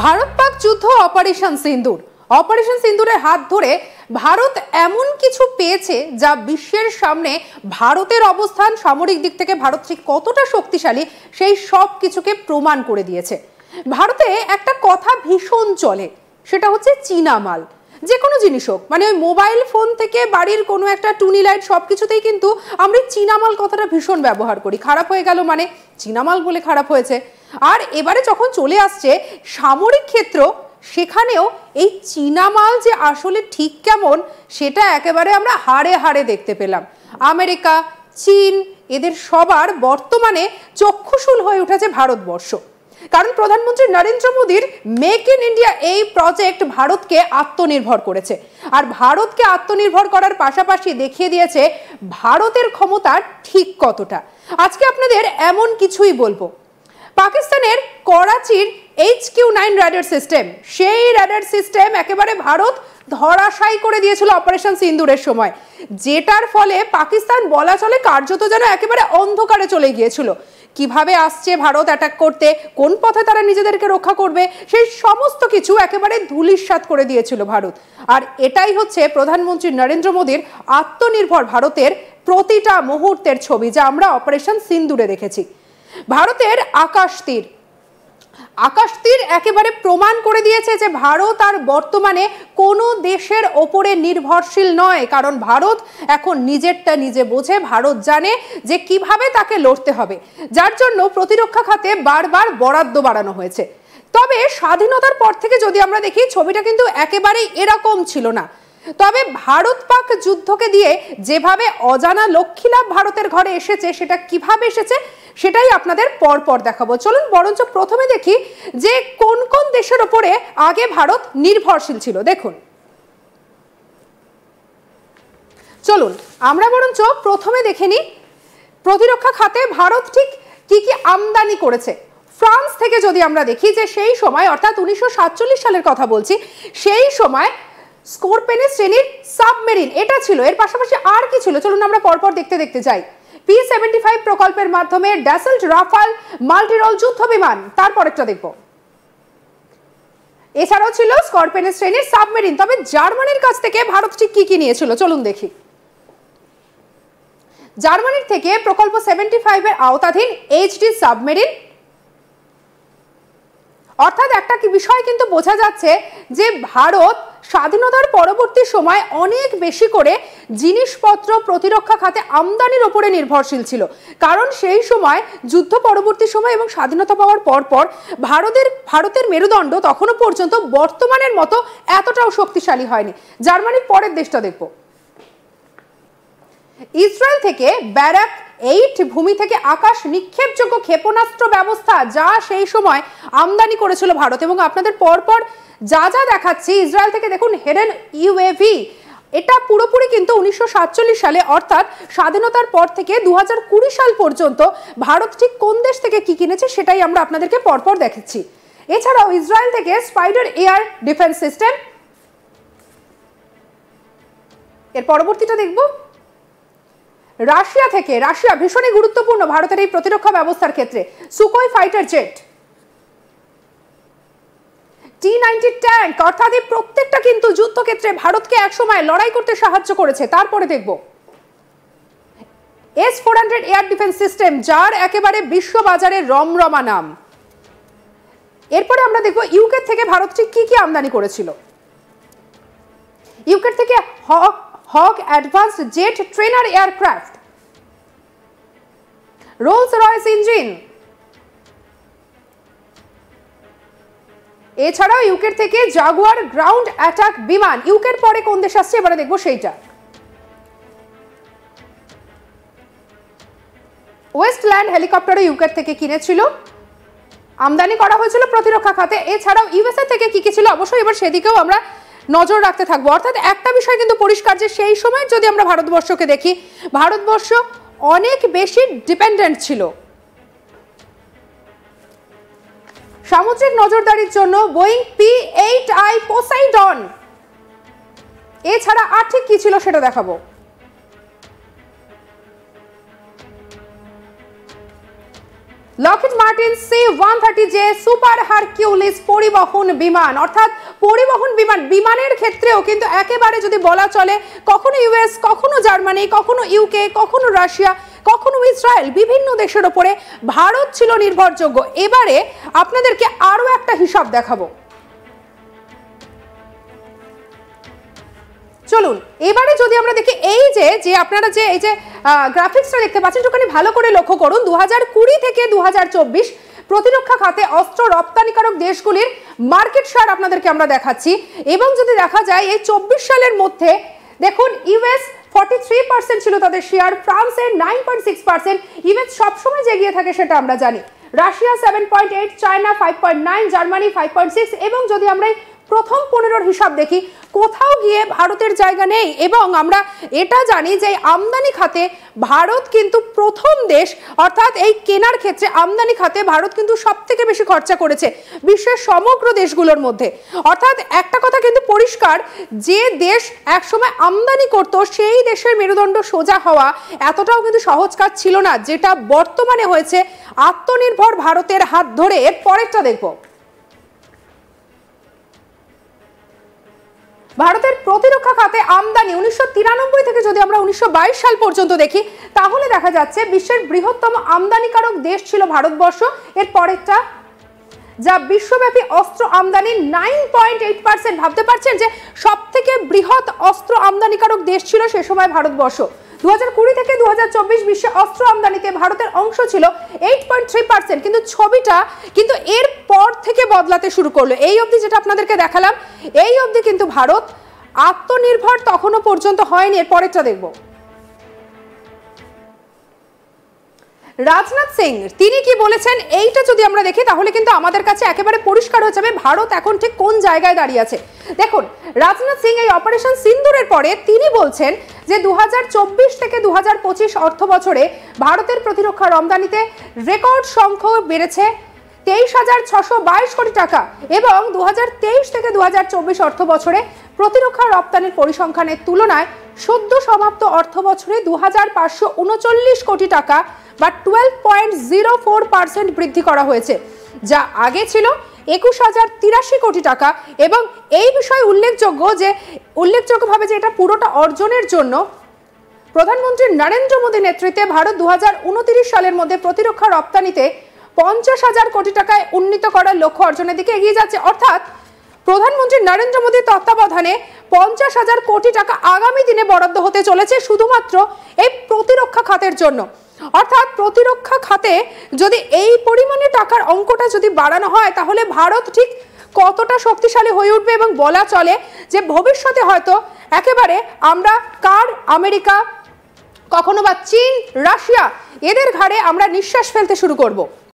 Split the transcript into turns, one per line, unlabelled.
ভারত পাক যুদ্ধ অপারেশন সিন্দুর। অপারেশন সিন্দুরের হাত ধরে ভারত এমন কিছু পেয়েছে যা বিশ্বের সামনে ভারতের অবস্থান, সামরিক দিক থেকে ভারত ঠিক কতটা শক্তিশালী সেই সব কিছুকে প্রমাণ করে দিয়েছে। ভারতে একটা কথা ভীষণ চলে, সেটা হচ্ছে চীনা মাল। যে কোনো জিনিস হোক, মানে ওই মোবাইল ফোন থেকে বাড়ির কোনো একটা টুনি লাইট, সব কিছুতেই কিন্তু আমরা চীনা মাল কথাটা ভীষণ ব্যবহার করি। খারাপ হয়ে গেল মানে চীনা মাল বলে খারাপ হয়েছে। আর এবারে যখন চলে আসছে সামরিক ক্ষেত্র, সেখানেও এই চীনা মাল যে আসলে ঠিক কেমন সেটা একেবারে আমরা হাড়ে হাড়ে দেখতে পেলাম। আমেরিকা, চীন, এদের সবার বর্তমানে চক্ষুশূল হয়ে উঠেছে ভারতবর্ষ। কারণ প্রধানমন্ত্রী নরেন্দ্র মোদীর মেক ইন ইন্ডিয়া এই প্রজেক্ট ভারতকে আত্মনির্ভর করেছে। আর ভারতকে আত্মনির্ভর করার পাশাপাশি দেখিয়ে দিয়েছে ভারতের ক্ষমতা ঠিক কতটা। আজকে আপনাদের এমন কিছুই বলবো। পাকিস্তানের করাচির HQ-9 রাডার সিস্টেম, সেই রাডার সিস্টেম একেবারে ভারত ধরাশায়ী করে দিয়েছিল অপারেশন সিন্দুরের সময়, যেটার ফলে পাকিস্তান বলা চলে কার্যত যেন একেবারে অন্ধকারে চলে গিয়েছিল। কিভাবে আসছে ভারত অ্যাটাক করতে, কোন পথে তারা নিজেদেরকে রক্ষা করবে, সেই সমস্ত কিছু একেবারে ধূলিসাৎ করে দিয়েছিল ভারত। আর এটাই হচ্ছে প্রধানমন্ত্রী নরেন্দ্র মোদীর আত্মনির্ভর ভারতের প্রতিটা মুহূর্তের ছবি, যা আমরা অপারেশন সিন্দুরে দেখেছি। ভারতের আকাশ তীর একেবারে প্রমাণ করে দিয়েছে যে ভারত আর বর্তমানে কোনো দেশের ওপরে নির্ভরশীল নয়। কারণ ভারত এখন নিজেরটা নিজে বোঝে, ভারত জানে যে কিভাবে তাকে লড়তে হবে, যার জন্য প্রতিরক্ষা খাতে বারবার বরাদ্দ বাড়ানো হয়েছে। তবে স্বাধীনতার পর থেকে যদি আমরা দেখি, ছবিটা কিন্তু একেবারেই এরকম ছিল না। তবে ভারত পাক যুদ্ধকে দিয়ে যেভাবে অজানা লক্ষ্মী লাভ ভারতের ঘরে এসেছে, সেটা কিভাবে এসেছে সেটাই আপনাদের পরপর দেখাবো। চলুন বরঞ্চ প্রথমে দেখি যে কোন কোন দেশের ওপরে আগে ভারত নির্ভরশীল ছিল। দেখুন, চলুন আমরা বরঞ্চ প্রথমে দেখে নিই প্রতিরক্ষা খাতে ভারত ঠিক কি কি আমদানি করেছে। ফ্রান্স থেকে যদি আমরা দেখি যে সেই সময়, অর্থাৎ 1947 সালের কথা বলছি, সেই সময় স্করপেনের শ্রেণীর সাবমেরিন এটা ছিল। এর পাশাপাশি আর কি ছিল চলুন আমরা পরপর দেখতে যাই। P-75 প্রকল্পের মাধ্যমে ড্যাসল্ট রাফাল মাল্টিরোল যুদ্ধ বিমান, তারপরেরটা দেখব। এছাড়াও ছিল স্করপেনের শ্রেণীর সাবমেরিন। তবে জার্মানির কাছ থেকে ভারত ঠিক কি কি নিয়েছিল চলুন দেখি। জার্মানির থেকে প্রকল্প 75 এর আওতাধীন HD সাবমেরিন। অর্থাৎ একটা কি বিষয় কিন্তু বোঝা যাচ্ছে যে ভারত স্বাধীনতার পরবর্তী সময় অনেক বেশি করে জিনিসপত্র প্রতিরক্ষা খাতে আমদানির উপরে নির্ভরশীল ছিল। কারণ সেই সময় যুদ্ধ পরবর্তী সময় এবং স্বাধীনতা পাওয়ার পর ভারতের মেরুদণ্ড তখনও পর্যন্ত বর্তমানের মতো এতটাও শক্তিশালী হয়নি। জার্মানির পরের দেশটা দেখব। ইসরায়েল থেকে ব্যারাক 8 ভূমি থেকে আকাশ নিক্ষেপযোগ্য ক্ষেপণাস্ত্র ব্যবস্থা, যা সেই সময় আমদানি করেছিল ভারত। এবং আপনাদের পরপর যা দেখাচ্ছি, ইসরায়েল থেকে দেখুন হেরেন UAV, এটা পুরোপুরি কিন্তু 1947 সালে, অর্থাৎ স্বাধীনতার পর থেকে 2020 সাল পর্যন্ত ভারত ঠিক কোন দেশ থেকে কি কিনেছে সেটাই আমরা আপনাদেরকে পরপর দেখাচ্ছি। এছাড়াও ইসরায়েল থেকে স্পাইডার এয়ার ডিফেন্স সিস্টেম। এর পরবর্তীটা দেখব। রাশিয়া থেকে, রাশিয়া ভীষণই গুরুত্বপূর্ণ ভারতের এই প্রতিরক্ষা ব্যবস্থার ক্ষেত্রে, সুকোই ফাইটার জেট, T-90 ট্যাঙ্ক, অর্থাৎ এই প্রত্যেকটা কিন্তু যুদ্ধক্ষেত্রে ভারতকে একসময় লড়াই করতে সাহায্য করেছে। তারপরে দেখব S-400 এয়ার ডিফেন্স সিস্টেম, যার একেবারে বিশ্ববাজারে রমরমা নাম। এরপরে আমরা দেখব ইউকে থেকে ভারত ঠিক কি কি আমদানি করেছিল। ইউকে থেকে Hawk advanced jet trainer aircraft, Rolls Royce engine. এছাড়াও ইউকের থেকে জাগুয়ার গ্রাউন্ড অ্যাটাক বিমান। ইউকের পরে কোন দেশ আসছে এবারে দেখবো সেইটা। ওয়েস্টল্যান্ড হেলিকপ্টারও ইউকের থেকে কিনেছিল, আমদানি করা হয়েছিল প্রতিরক্ষা খাতে। এছাড়াও USA থেকে কি কি ছিল অবশ্যই এবার সেদিকেও আমরা নজর রাখতে থাকবো। অর্থাৎ একটা বিষয় কিন্তু পরিষ্কার যে সেই সময় যদি আমরা ভারতবর্ষকে দেখি, ভারতবর্ষ অনেক বেশি ডিপেন্ডেন্ট ছিল সামুদ্রিক নজরদারির জন্য বোয়িং P-8I পোসাইডন। এছাড়া আর ঠিক কি ছিল সেটা দেখাবো। Lockheed Martin C-130J super Hercules পরিবহন বিমান, অর্থাৎ পরিবহন বিমানের ক্ষেত্রেও কিন্তু একেবারে যদি বলা চলে কখনো ইউএস, কখনো জার্মানি, কখনো ইউকে, কখনো রাশিয়া, কখনো ইসরায়েল, বিভিন্ন দেশের উপরে ভারত ছিল নির্ভরযোগ্য। এবারে আপনাদেরকে আরো একটা হিসাব দেখাবো, চলুন এবারে যদি আমরা দেখি এই যে আপনারা যে এই যে গ্রাফিক্সটা দেখতে পাচ্ছেন একটুখানি ভালো করে লক্ষ্য করুন। 2020 থেকে 2024 প্রতিরক্ষা খাতে অস্ত্র রপ্তানিকারক দেশগুলির মার্কেট শেয়ার আপনাদেরকে আমরা দেখাচ্ছি, এবং যদি দেখা যায় এই 24 সালের মধ্যে দেখুন ইউএস 43% ছিল তাদের শেয়ার, ফ্রান্সের 9.6%, ইউএস সবসময় এগিয়ে থাকে সেটা আমরা জানি, রাশিয়া 7.8, চায়না 5.9, জার্মানি 5.6, এবং যদি আমরা প্রথম 15 হিসাব দেখি কোথাও গিয়ে ভারতের জায়গা নেই। এবং আমরা এটা জানি যে আমদানি খাতে ভারত কিন্তু প্রথম দেশ, অর্থাৎ এই কেনার ক্ষেত্রে আমদানি খাতে ভারত কিন্তু সব থেকে বেশি খরচা করেছে বিশ্বের সমগ্র দেশগুলোর মধ্যে। অর্থাৎ একটা কথা কিন্তু পরিষ্কার, যে দেশ একসময় আমদানি করত সেই দেশের মেরুদণ্ড সোজা হওয়া এতটাও কিন্তু সহজ কাজ ছিল না, যেটা বর্তমানে হয়েছে আত্মনির্ভর ভারতের হাত ধরে। এর পরেরটা দেখব, ভারতের প্রতিরক্ষা খাতে আমদানি 1993 থেকে যদি আমরা 1922 সাল পর্যন্ত দেখি তাহলে দেখা যাচ্ছে বিশ্বের বৃহত্তম আমদানিকারক দেশ ছিল ভারতবর্ষ। এর পরেরটা, যা বিশ্বব্যাপী অস্ত্র আমদানি 9.8%। ভাবতে পারছেন যে সব থেকে বৃহৎ অস্ত্র আমদানিকারক দেশ ছিল সে সময় ভারতবর্ষ। 2020 থেকে 2024 বিশ্বে অস্ত্র আমদানিতে ভারতের অংশ ছিল 8.3%, কিন্তু ছবিটা কিন্তু এর পর থেকে বদলাতে শুরু করলো। এই অবধি যেটা আপনাদেরকে দেখালাম, এই অবধি কিন্তু ভারত আত্মনির্ভর তখনও পর্যন্ত হয়নি। এর পরেরটা দেখব, রাজনাথ সিং তিনি কি বলেছেন এইটা যদি আমরা দেখি তাহলে কিন্তু আমাদের কাছে একেবারে পরিষ্কার হয়ে যাবে ভারত এখন ঠিক কোন জায়গায় দাঁড়িয়ে আছে। দেখুন রাজনাথ সিং এই অপারেশন সিন্দুরের পরে তিনি বলছেন যে 2024 থেকে 2025 অর্থ বছরে ভারতের প্রতিরক্ষা আমদানিতে রেকর্ড সংখ্যা বেড়েছে 23,622 কোটি টাকা, এবং 2023 থেকে 2024 অর্থ বছরে প্রতিরক্ষা রপ্তানির পরিসংখ্যানের তুলনায় সদ্য সমাপ্ত অর্থ বছরে 2,539 কোটি টাকা বা 12.04% বৃদ্ধি করা হয়েছে, যা আগে ছিল 21,083 কোটি টাকা। এবং এই বিষয়ে উল্লেখযোগ্যভাবে যে এটা পুরোটা অর্জনের জন্য প্রধানমন্ত্রী নরেন্দ্র মোদী নেতৃত্বে ভারত 2029 সালের মধ্যে প্রতিরক্ষা রপ্তানিতে 50,000 কোটি টাকায় উন্নীত করার লক্ষ্য অর্জনের দিকে এগিয়ে যাচ্ছে। অর্থাৎ প্রধানমন্ত্রী নরেন্দ্র মোদীর তত্ত্বাবধানে 50,000 কোটি টাকা আগামী দিনে বরাদ্দ হতে চলেছে শুধুমাত্র এই প্রতিরক্ষা খাতের জন্য। অর্থাৎ প্রতিরক্ষা খাতে যদি এই পরিমাণে টাকার অঙ্কটা যদি বাড়ানো হয় তাহলে ভারত ঠিক কতটা শক্তিশালী হয়ে উঠবে, এবং বলা চলে যে ভবিষ্যতে হয়তো একেবারে আমরা আমেরিকা, কখনো বা চীন, রাশিয়া, এদের ঘাড়ে আমরা নিঃশ্বাস ফেলতে শুরু করব।